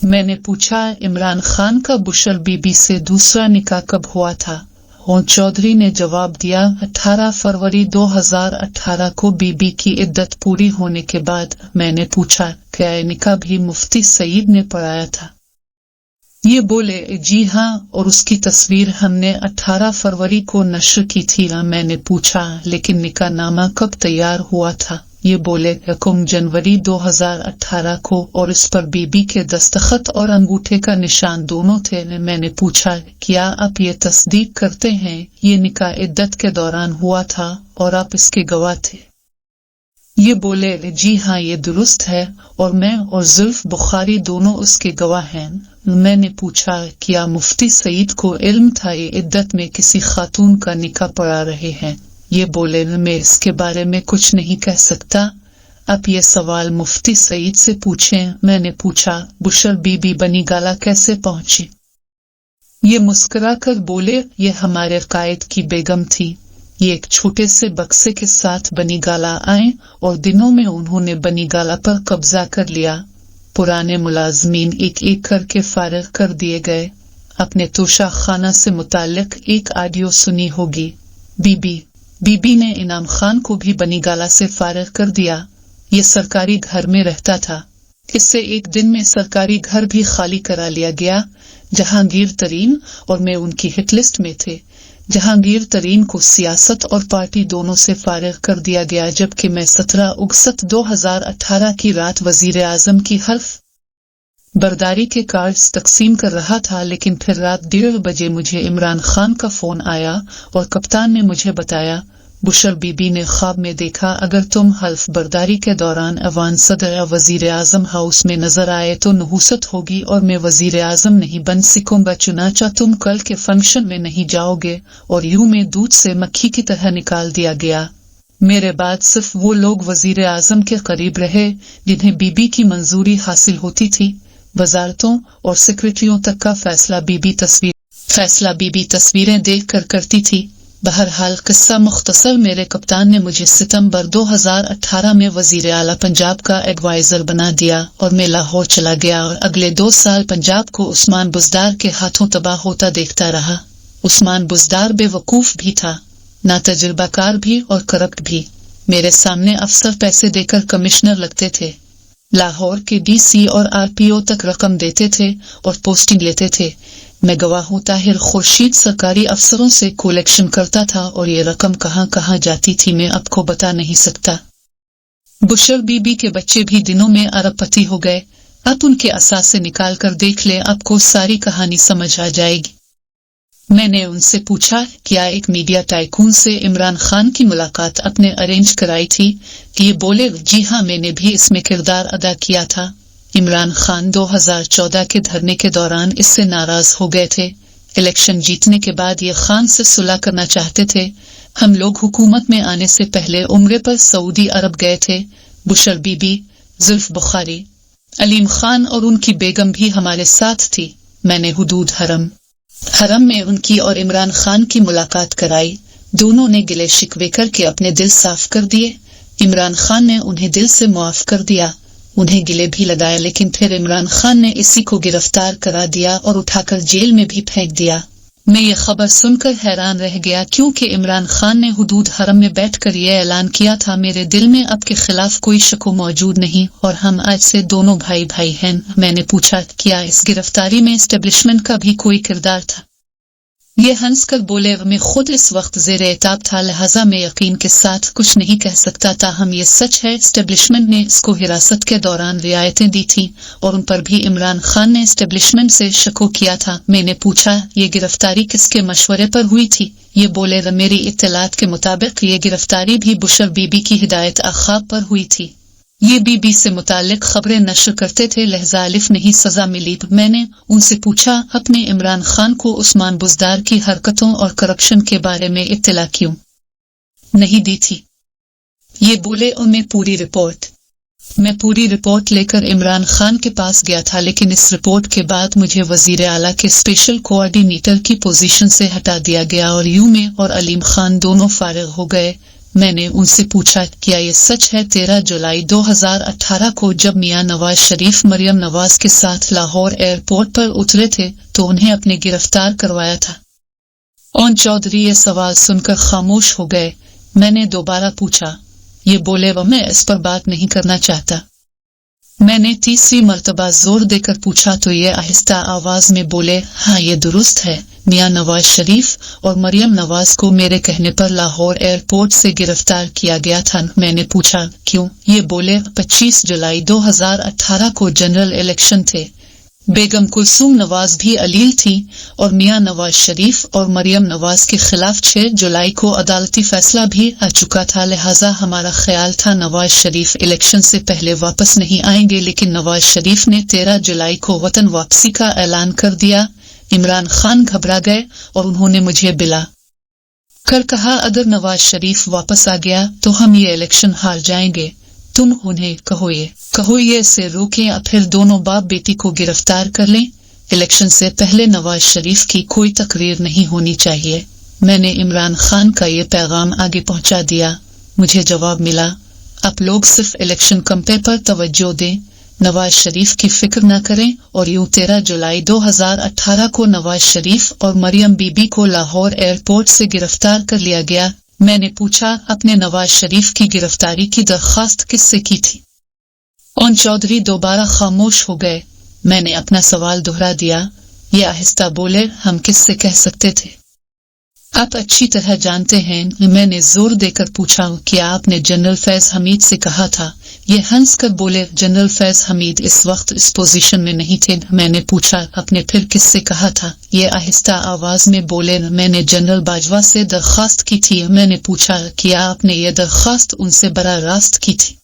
मैंने पूछा इमरान खान का बुशर बीबी से दूसरा निकाह कब हुआ था, और चौधरी ने जवाब दिया 18 फरवरी 2018 को बीबी की इद्दत पूरी होने के बाद। मैंने पूछा क्या ये निकाह भी मुफ्ती सईद ने पढ़ाया था। ये बोले जी हाँ, और उसकी तस्वीर हमने 18 फरवरी को नश्र की थी। मैंने पूछा लेकिन निकाह नामा कब तैयार हुआ था। ये बोले 1 जनवरी 2018 को, और इस पर बीबी के दस्तखत और अंगूठे का निशान दोनों थे। मैंने पूछा क्या आप ये तस्दीक करते हैं ये निकाह इद्दत के दौरान हुआ था और आप इसके गवाह थे। ये बोले जी हाँ ये दुरुस्त है, और मैं और जुल्फ बुखारी दोनों उसके गवाह हैं। मैंने पूछा क्या मुफ्ती सईद को इल्म था ये इद्दत में किसी खातून का निकाह पढ़ा रहे हैं। ये बोले मैं इसके बारे में कुछ नहीं कह सकता, आप ये सवाल मुफ्ती सईद से पूछें। मैंने पूछा बुशर बीबी बनीगाला कैसे पहुंची। ये मुस्कुरा कर बोले ये हमारे कायद की बेगम थी। ये एक छोटे से बक्से के साथ बनीगाला आए और दिनों में उन्होंने बनीगाला पर कब्जा कर लिया। पुराने मुलाजमीन एक एक करके फारिग कर दिए गए। अपने तोशा खाना से मुताल्लिक एक ऑडियो सुनी होगी। बीबी ने इनाम खान को भी बनीगाला से फारिग कर दिया। ये सरकारी घर में रहता था। इससे एक दिन में सरकारी घर भी खाली करा लिया गया। जहांगीर तरीन और मैं उनकी हिट लिस्ट में थे। जहांगीर तरीन को सियासत और पार्टी दोनों से फारिग कर दिया गया, जबकि मैं 17 अगस्त 2018 की रात वजीर आजम की हल्फ बर्दारी के कार्ड्स तकसीम कर रहा था। लेकिन फिर रात 1:30 बजे मुझे इमरान खान का फोन आया और कप्तान ने मुझे बताया बुशर बीबी ने ख्वाब में देखा अगर तुम हल्फ बर्दारी के दौरान अवान सदर या वजीर आजम हाउस में नजर आए तो नहुसत होगी और मैं वजीर आजम नहीं बन सकूंगा, चुनाचा तुम कल के फंक्शन में नहीं जाओगे। और यूं में दूध से मक्खी की तरह निकाल दिया गया। मेरे बाद सिर्फ वो लोग वजीर आजम के करीब रहे जिन्हें बीबी की मंजूरी हासिल होती थी। वजारतों और सेक्रेटरियों तक का फैसला बीबी तस्वीरें देख कर करती थी। बहरहाल किस्सा मुख्तसर, मेरे कप्तान ने मुझे सितंबर 2018 में वजीर आला पंजाब का एडवाइजर बना दिया और मैं लाहौर चला गया और अगले 2 साल पंजाब को उस्मान बुज़दार के हाथों तबाह होता देखता रहा। उस्मान बुज़दार बेवकूफ भी था, ना तजुर्बाकार भी और करप्ट भी। मेरे सामने अफसर पैसे देकर कमिश्नर लगते थे, लाहौर के डीसी और आरपीओ तक रकम देते थे और पोस्टिंग लेते थे। मैं गवाह हूं, ताहिर खुर्शीद सरकारी अफसरों से कलेक्शन करता था और ये रकम कहां कहां जाती थी मैं आपको बता नहीं सकता। बुशर बीबी के बच्चे भी दिनों में अरबपति हो गए। आप उनके असासे निकाल कर देख ले, आपको सारी कहानी समझ आ जाएगी। मैंने उनसे पूछा क्या एक मीडिया टाइकून से इमरान खान की मुलाकात आपने अरेंज कराई थी। ये बोले जी हाँ, मैंने भी इसमें किरदार अदा किया था। इमरान खान 2014 के धरने के दौरान इससे नाराज हो गए थे। इलेक्शन जीतने के बाद ये खान से सुलह करना चाहते थे। हम लोग हुकूमत में आने से पहले उम्रे पर सऊदी अरब गए थे। बुशर बीबी, जुल्फ बुखारी, अलीम खान और उनकी बेगम भी हमारे साथ थी। मैंने हुदूद हरम में उनकी और इमरान खान की मुलाकात कराई। दोनों ने गिले शिकवे करके अपने दिल साफ कर दिए। इमरान खान ने उन्हें दिल से मुआफ कर दिया, उन्हें गिले भी लगाए, लेकिन फिर इमरान खान ने इसी को गिरफ्तार करा दिया और उठाकर जेल में भी फेंक दिया। मैं ये खबर सुनकर हैरान रह गया, क्योंकि इमरान खान ने हुदूद हरम में बैठकर ये ऐलान किया था मेरे दिल में आपके खिलाफ कोई शक मौजूद नहीं और हम आज से दोनों भाई हैं। मैंने पूछा क्या इस गिरफ्तारी में एस्टेब्लिशमेंट का भी कोई किरदार था। ये हंस कर बोले मैं खुद इस वक्त ज़ेरे एताब था, लिहाजा मैं यकीन के साथ कुछ नहीं कह सकता। ताहम ये सच है एस्टेब्लिशमेंट ने इसको हिरासत के दौरान रियायतें दी थी और उन पर भी इमरान खान ने एस्टेब्लिशमेंट से शको किया था। मैंने पूछा ये गिरफ्तारी किसके मशवरे पर हुई थी। ये बोले मेरी इत्तलात के मुताबिक ये गिरफ्तारी भी बुशर बीबी की हिदायत आख्वाब पर हुई थी। ये बीबी से मुतालिक खबरें नशर करते थे, लिहाजा अलिफ नहीं सजा मिली। मैंने उनसे पूछा अपने इमरान खान को उस्मान बुज़दार की हरकतों और करप्शन के बारे में इत्तला क्यों नहीं दी थी। ये बोले और मैं पूरी रिपोर्ट लेकर इमरान खान के पास गया था, लेकिन इस रिपोर्ट के बाद मुझे वजीर आला के स्पेशल कोऑर्डिनेटर की पोजीशन से हटा दिया गया और यूं में और अलीम खान दोनों फारिग हो गए। मैंने उनसे पूछा, क्या ये सच है? 13 जुलाई 2018 को जब मियां नवाज शरीफ मरियम नवाज के साथ लाहौर एयरपोर्ट पर उतरे थे तो उन्हें अपने गिरफ्तार करवाया था। ओन चौधरी ये सवाल सुनकर खामोश हो गए। मैंने दोबारा पूछा। ये बोले, वह मैं इस पर बात नहीं करना चाहता। मैंने तीसरी मर्तबा जोर देकर पूछा तो ये आहिस्ता आवाज में बोले, हाँ ये दुरुस्त है, मियां नवाज शरीफ और मरियम नवाज को मेरे कहने पर लाहौर एयरपोर्ट से गिरफ्तार किया गया था। मैंने पूछा, क्यों? ये बोले, 25 जुलाई 2018 को जनरल इलेक्शन थे, बेगम कुलसूम नवाज भी अलील थी और मियां नवाज शरीफ और मरियम नवाज के खिलाफ 6 जुलाई को अदालती फैसला भी आ चुका था। लिहाजा हमारा ख्याल था नवाज शरीफ इलेक्शन से पहले वापस नहीं आएंगे, लेकिन नवाज शरीफ ने 13 जुलाई को वतन वापसी का ऐलान कर दिया। इमरान खान घबरा गए और उन्होंने मुझे बिला कर कहा, अगर नवाज शरीफ वापस आ गया तो हम ये इलेक्शन हार जाएंगे। तुम उन्हें कहो ये से रोकें या फिर दोनों बाप बेटी को गिरफ्तार कर लें। इलेक्शन से पहले नवाज शरीफ की कोई तकरीर नहीं होनी चाहिए। मैंने इमरान खान का ये पैगाम आगे पहुंचा दिया। मुझे जवाब मिला, आप लोग सिर्फ इलेक्शन कैंपेन पर तवज्जो दें, नवाज शरीफ की फिक्र न करें। और यूं 13 जुलाई 2018 को नवाज शरीफ और मरियम बीबी को लाहौर एयरपोर्ट से गिरफ्तार कर लिया गया। मैंने पूछा, अपने नवाज शरीफ की गिरफ्तारी की दरख्वास्त किससे की थी? ओन चौधरी दोबारा खामोश हो गए। मैंने अपना सवाल दोहरा दिया। ये आहिस्ता बोले, हम किससे कह सकते थे? आप अच्छी तरह जानते हैं। मैंने जोर देकर पूछा, क्या आपने जनरल फैज हमीद से कहा था? ये हंस कर बोले, जनरल फैज हमीद इस वक्त इस पोजीशन में नहीं थे। मैंने पूछा, आपने फिर किससे कहा था? ये आहिस्ता आवाज में बोले, मैंने जनरल बाजवा से दरख्वास्त की थी। मैंने पूछा, क्या आपने ये दरख्वास्त उनसे बराह रास्त की थी?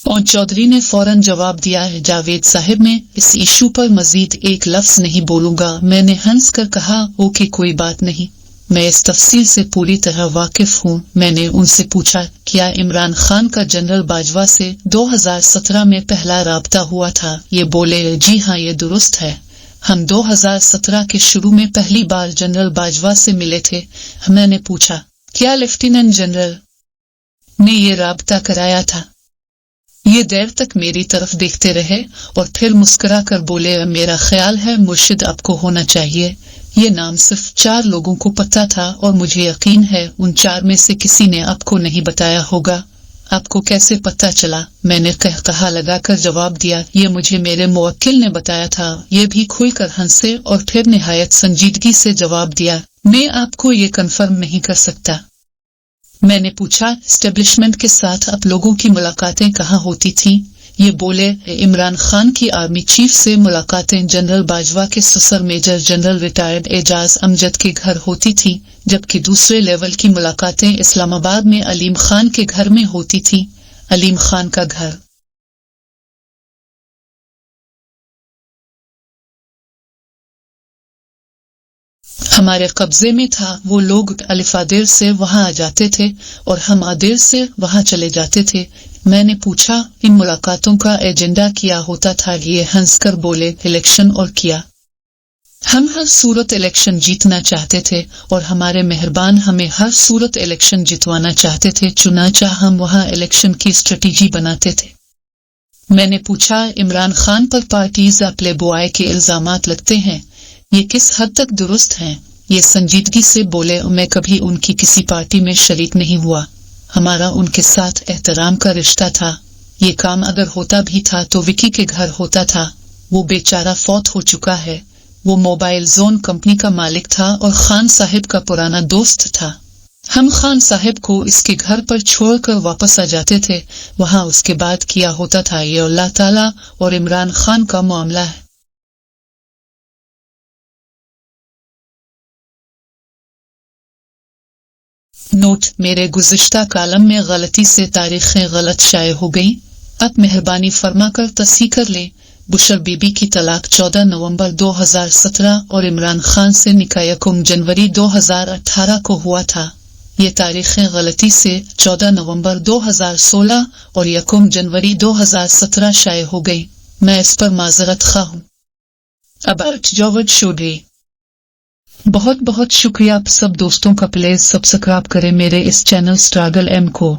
और चौधरी ने फौरन जवाब दिया, जावेद साहब, मैं इस इशू पर मजीद एक लफ्ज नहीं बोलूंगा। मैंने हंस कर कहा, ओके कोई बात नहीं, मैं इस तफसील से पूरी तरह वाकिफ हूँ। मैंने उनसे पूछा, क्या इमरान खान का जनरल बाजवा से 2017 में पहला राब्ता हुआ था? ये बोले, जी हाँ ये दुरुस्त है, हम 2017 के शुरू में पहली बार जनरल बाजवा से मिले थे। मैंने पूछा, क्या लेफ्टिनेंट जनरल ने ये राब्ता कराया था? ये देर तक मेरी तरफ देखते रहे और फिर मुस्कुरा कर बोले, मेरा ख्याल है मुर्शिद आपको होना चाहिए। ये नाम सिर्फ 4 लोगों को पता था और मुझे यकीन है उन 4 में से किसी ने आपको नहीं बताया होगा। आपको कैसे पता चला? मैंने कहा लगाकर जवाब दिया, ये मुझे मेरे मुवक्किल ने बताया था। ये भी खुलकर हंसे और फिर निहायत संजीदगी से जवाब दिया, मैं आपको ये कन्फर्म नहीं कर सकता। मैंने पूछा, एस्टेब्लिशमेंट के साथ आप लोगों की मुलाकातें कहाँ होती थीं? ये बोले, इमरान खान की आर्मी चीफ से मुलाकातें जनरल बाजवा के ससुर major general retired Ejaz Amjad के घर होती थी, जबकि दूसरे लेवल की मुलाकातें इस्लामाबाद में अलीम खान के घर में होती थी। अलीम खान का घर हमारे कब्जे में था। वो लोग अलिफादेर से वहां आ जाते थे और हम आदेर से वहां चले जाते थे। मैंने पूछा, इन मुलाकातों का एजेंडा क्या होता था? ये हंसकर बोले, इलेक्शन। और किया, हम हर सूरत इलेक्शन जीतना चाहते थे और हमारे मेहरबान हमें हर सूरत इलेक्शन जितवाना चाहते थे। चुनांचा हम वहां इलेक्शन की स्ट्रेटेजी बनाते थे। मैंने पूछा, इमरान खान पर पार्टीज प्ले बॉय के इल्जामात लगते हैं, ये किस हद तक दुरुस्त हैं? ये संजीदगी से बोले, मैं कभी उनकी किसी पार्टी में शरीक नहीं हुआ। हमारा उनके साथ एहतराम का रिश्ता था। ये काम अगर होता भी था तो विकी के घर होता था। वो बेचारा फौत हो चुका है। वो मोबाइल जोन कंपनी का मालिक था और खान साहिब का पुराना दोस्त था। हम खान साहिब को इसके घर पर छोड़कर वापस आ जाते थे। वहां उसके बाद किया होता था ये अल्लाह ताला और इमरान खान का मामला है। नोट, मेरे गुज़िश्ता कालम में गलती से तारीखें गलत शाये हो गई। अब मेहरबानी फरमाकर तस्हीह कर लें। बुशर बीबी की तलाक 14 नवंबर 2017 और इमरान खान से निकाह 1 जनवरी 2018 को हुआ था। ये तारीखें गलती से 14 नवंबर 2016 और 1 जनवरी 2017 शाये हो गई। میں اس پر معذرت خواہ ہوں. اب جاوید چودھری. بہت بہت شکریہ آپ سب دوستوں کا. پلیز سبسکرائب کریں میرے اس چینل اسٹرگل ایم کو.